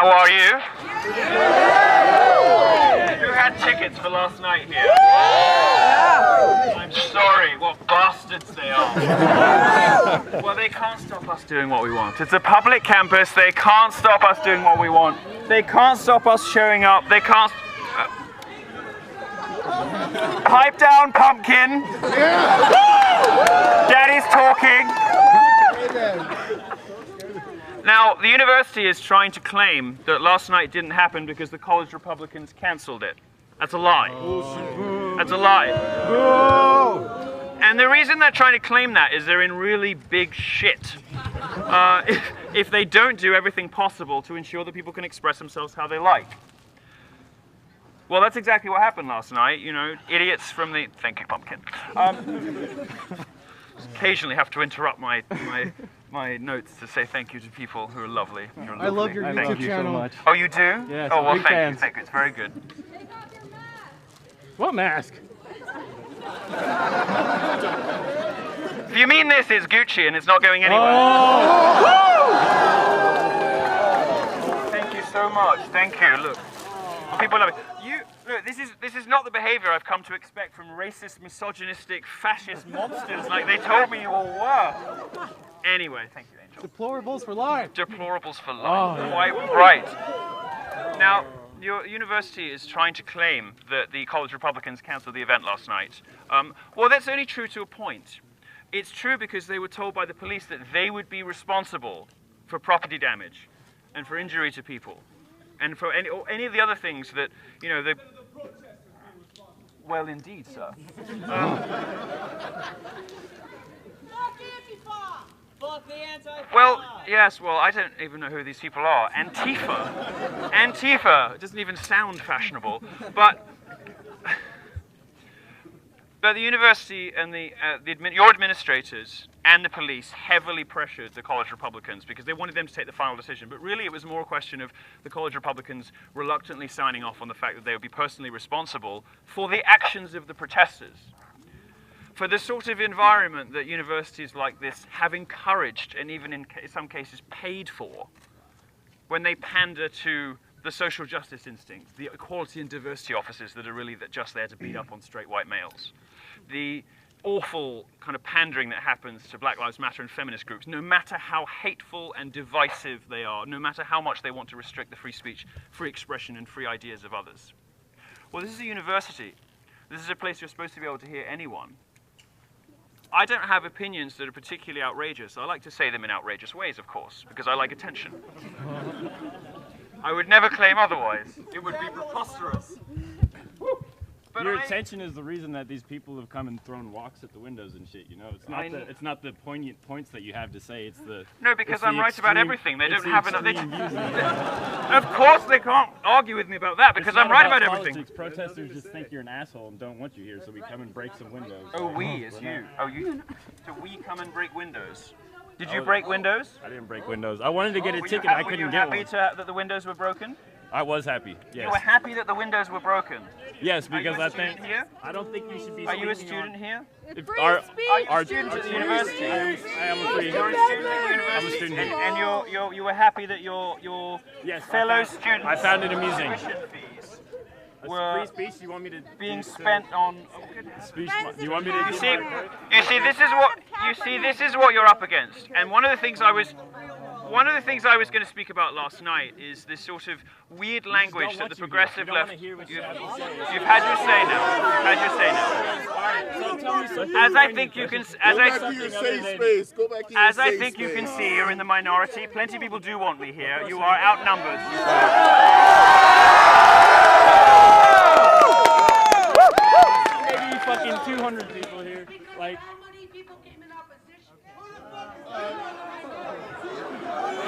How are you? Who had tickets for last night here? I'm sorry, what bastards they are. Well, they can't stop us doing what we want. It's a public campus, they can't stop us doing what we want. They can't stop us showing up, they can't... Pipe down, pumpkin! Daddy's talking! Now, the university is trying to claim that last night didn't happen because the college Republicans cancelled it. That's a lie. That's a lie. And the reason they're trying to claim that is they're in really big shit. If they don't do everything possible to ensure that people can express themselves how they like. Well, that's exactly what happened last night. You know, idiots from the... Thank you, pumpkin. Occasionally have to interrupt my notes to say thank you to people who are lovely. I love your YouTube channel. So much. Oh, you do? Yes, oh, well, big fans. Thank you. It's very good. What mask? If you mean this, it's Gucci and it's not going anywhere. Oh. Thank you so much. Thank you. Look, people love it. Look, this is not the behavior I've come to expect from racist, misogynistic, fascist monsters like they told me you all were. Anyway, thank you, Angel. Deplorables for life. Deplorables for life. Oh, yeah. Quite right. Now, your university is trying to claim that the college Republicans cancelled the event last night. Well, that's only true to a point. It's true because they were told by the police that they would be responsible for property damage and for injury to people. And for any of the other things that, you know, they... Well, indeed, sir. Well, yes, well, I don't even know who these people are. Antifa. Antifa. It doesn't even sound fashionable. But the university and your administrators and the police heavily pressured the college Republicans because they wanted them to take the final decision. But really it was more a question of the college Republicans reluctantly signing off on the fact that they would be personally responsible for the actions of the protesters. For the sort of environment that universities like this have encouraged and even in some cases paid for when they pander to the social justice instincts, the equality and diversity officers that are really just there to beat up on straight white males. The awful kind of pandering that happens to Black Lives Matter and feminist groups, no matter how hateful and divisive they are, no matter how much they want to restrict the free speech, free expression and free ideas of others. Well, this is a university. This is a place you're supposed to be able to hear anyone. I don't have opinions that are particularly outrageous. I like to say them in outrageous ways, of course, because I like attention. I would never claim otherwise. It would be preposterous. But your attention is the reason that these people have come and thrown rocks at the windows and shit, you know? It's not the poignant points that you have to say, it's the... No, because I'm right about everything. They don't have enough... Of course they can't argue with me about that, because I'm right about everything. Protesters just think you're an asshole and don't want you here, so we come and break some windows. Oh, we is you. Oh, you... So we come and break windows. Did you break windows? I didn't break windows. I wanted to get a ticket, I couldn't get one. Were you happy that the windows were broken? I was happy, yes. You were happy that the windows were broken? Yes, because I think... Here? I don't think you should be... Are you a student here? Are you a student at the university? I am a student. You're a student at the university? I'm a student here. And you were happy that your fellow students... I found it amusing. Were free speech? You want me to being spent on speech? You want me to? You see, this is what you're up against. And one of the things I was going to speak about last night is this sort of weird language that the progressive left. You've had your say now. You've had your say now. As I think you can see, you're in the minority. Plenty of people do want me here. You are outnumbered. Maybe fucking 200 people here. Like.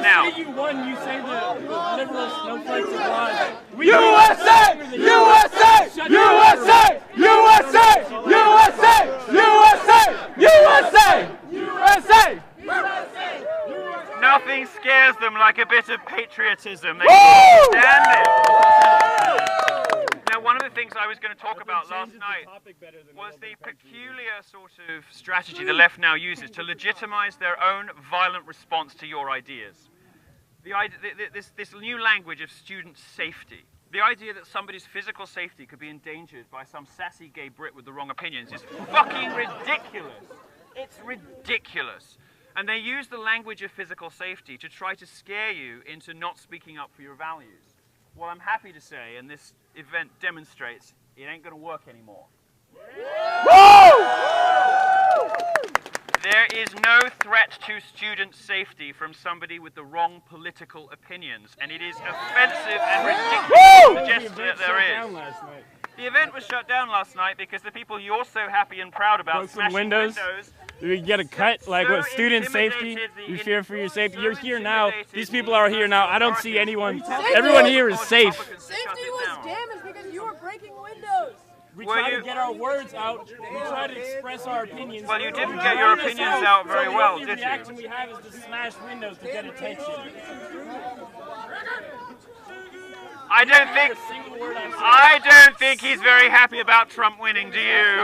Now. You won, you say the liberal snowflakes are lies. USA! USA! USA! USA! USA! USA! USA! USA! Nothing scares them like a bit of patriotism. They can't stand it. Now, one of the things I was going to talk about last night was the peculiar sort of strategy the left now uses to legitimize their own violent response to your ideas. this new language of student safety. The idea that somebody's physical safety could be endangered by some sassy gay Brit with the wrong opinions is fucking ridiculous. It's ridiculous. And they use the language of physical safety to try to scare you into not speaking up for your values. Well, I'm happy to say, and this event demonstrates, it ain't going to work anymore. There is no threat to student safety from somebody with the wrong political opinions, and it is offensive and ridiculous to suggest that there is. The event was shut down last night because the people you're so happy and proud about smashing windows. We get a cut, like what student safety, you fear for your safety. You're here now, these people are here now, I don't see anyone, everyone here is safe. Safety was damaged because you were breaking windows. We try to get our words out, we try to express our opinions. Well, you didn't get your opinions out very well, did you? The reaction we have is to smash windows to get attention. I don't think he's very happy about Trump winning, do you?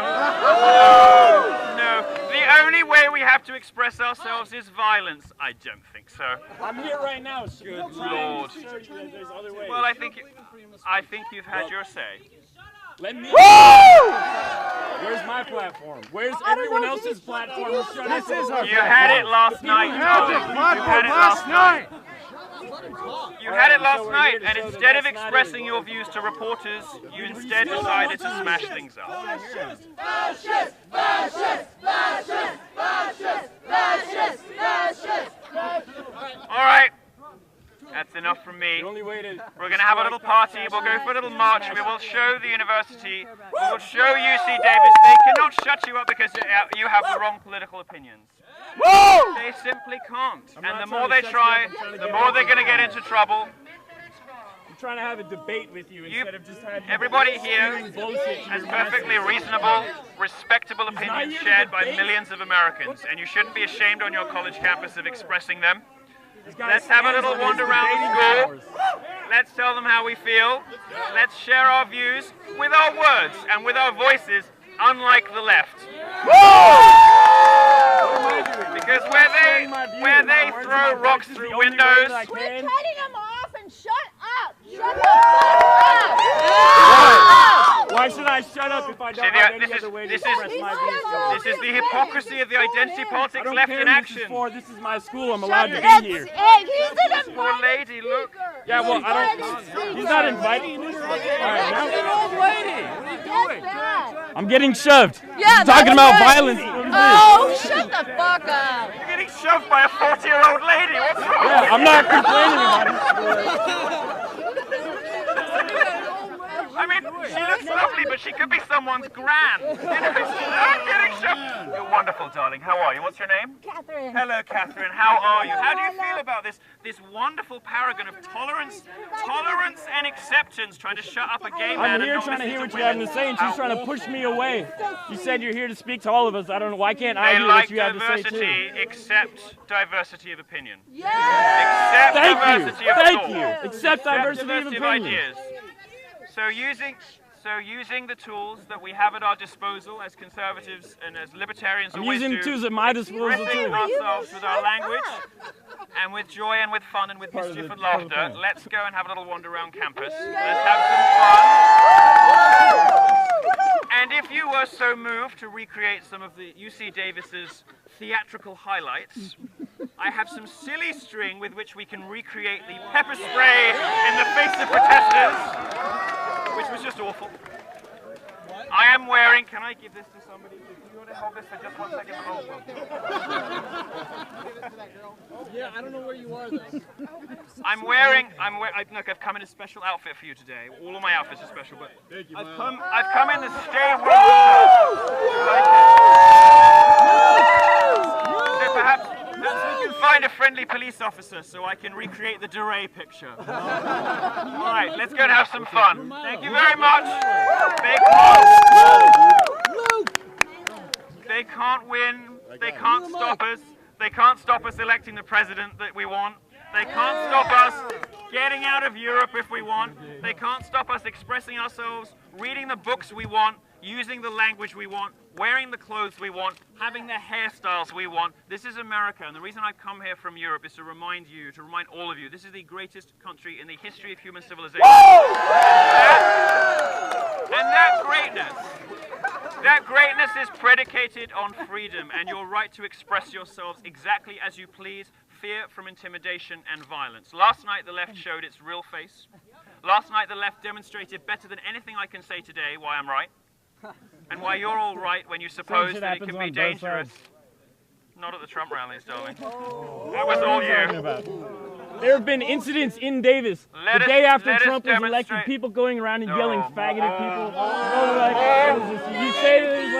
No. The only way we have to express ourselves is violence. I don't think so. I'm here right now. Good Lord. Well, I think you've had your say. Let me. Where's my platform? Where's everyone else's platform? You had it last night. You had it last night. You had it last night, and instead of expressing your views to reporters, you instead decided to smash things up. Fascist! Fascist! Fascist! Fascist! Fascist! Fascist! Fascist! All right. That's enough from me. We're going to have a little party. We'll go for a little march. We will show the university. We will show UC Davis. They cannot shut you up because you have the wrong political opinions. They simply can't. And the more they try, the more they're going to get into trouble. I'm trying to have a debate with you instead of just having everybody here has perfectly reasonable, respectable opinions shared by millions of Americans. And you shouldn't be ashamed on your college campus of expressing them. Let's have a little wander around the school. Let's tell them how we feel. Let's share our views with our words and with our voices, unlike the left. Because where they throw rocks through windows. Quit cutting them off and shut up! Shut the fuck up! Why should I shut up if I don't have any other way to express my views? This is the hypocrisy of the identity politics left in action. This is my school. I'm allowed to be here. He's an Poor lady, look. Yeah, well, I don't. He's not inviting me. All right, now. Old lady, what are you doing? I'm getting shoved. Yeah, You're talking about violence. Oh, shut the fuck up. You're getting shoved by a 40-year-old lady. What's wrong? Yeah, I'm not complaining about it. I mean, she looks lovely, but she could be someone's gran. You know, I'm getting shoved. You're wonderful, darling. How are you? What's your name? Catherine. Hello, Catherine. How are you? How do you feel about this wonderful paragon of tolerance and acceptance trying to shut up a gay man? I'm here trying to hear what you have to say, and she's trying to push me away. You said you're here to speak to all of us. I don't know. Why can't I hear what you have to say, too? They like diversity, except diversity of opinion. Yeah. Accept diversity of thought. Thank you. Accept diversity of opinion. Ideas. So using the tools that we have at our disposal as conservatives and as libertarians I'm always using do, tools at my disposal expressing too. ourselves with our language and with joy and with fun and with mischief and laughter. Let's go and have a little wander around campus. Let's have some fun. And if you were so moved to recreate some of the UC Davis's theatrical highlights, I have some silly string with which we can recreate the pepper spray in the face of protesters, which was just awful. I am wearing, can I give this to somebody? Do you want to hold this for just 1 second? Oh, well. Yeah, I don't know where you are though. Look, I've come in a special outfit for you today. All of my outfits are special, but I've come in to stay with So perhaps we can find a friendly police officer so I can recreate the DeRay picture. All right, let's go and have some fun. Thank you very much. They can't win. They can't stop us. They can't stop us electing the president that we want. They can't stop us getting out of Europe if we want. They can't stop us expressing ourselves, reading the books we want, using the language we want, wearing the clothes we want, having the hairstyles we want. This is America, and the reason I've come here from Europe is to remind you, to remind all of you, this is the greatest country in the history of human civilization. And that greatness is predicated on freedom and your right to express yourselves exactly as you please, fear from intimidation and violence. Last night the left showed its real face. Last night the left demonstrated better than anything I can say today why I'm right. And why you're all right when you suppose that it can be dangerous. Not at the Trump rallies, darling. That was all you. There have been incidents in Davis the day after Trump was elected, people going around and yelling faggot at people. You say that it's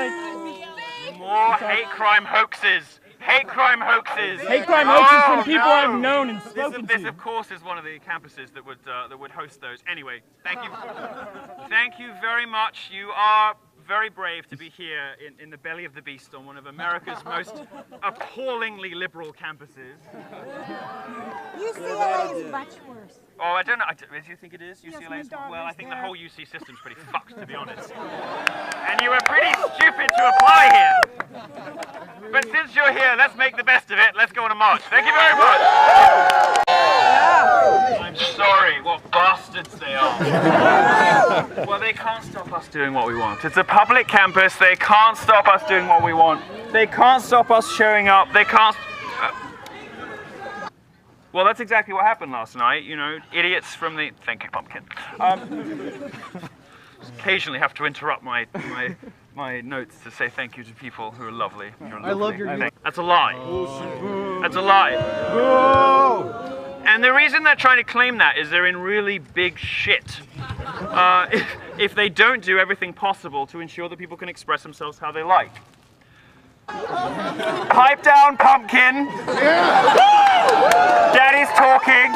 like... More hate crime hoaxes. Hate crime hoaxes. Hate crime hoaxes from people I've known and spoken to. This, of course, is one of the campuses that would host those. Anyway, thank you. Thank you very much. You are very brave to be here in the belly of the beast on one of America's most appallingly liberal campuses. UCLA is much worse. Oh, I don't know. Do you think it is? UCLA is? Well, I think the whole UC system's pretty fucked, to be honest. And you were pretty stupid to apply here. But since you're here, let's make the best of it. Let's go on a march. Thank you very much. I'm sorry. What bastards they are. Well, they can't stop us doing what we want. It's a public campus. They can't stop us doing what we want. They can't stop us showing up. They can't... Well, that's exactly what happened last night. You know, idiots from the... Thank you, Pumpkin. Occasionally have to interrupt my notes to say thank you to people who are lovely. I love your... That's a lie. That's a lie. And the reason they're trying to claim that is they're in really big shit. If they don't do everything possible to ensure that people can express themselves how they like. Pipe down, Pumpkin. Daddy's talking.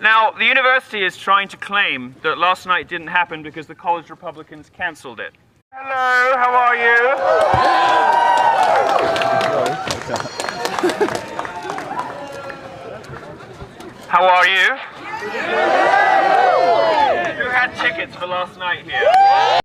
Now, the university is trying to claim that last night didn't happen because the college Republicans cancelled it. Hello, how are you? How are you? Who had tickets for last night here?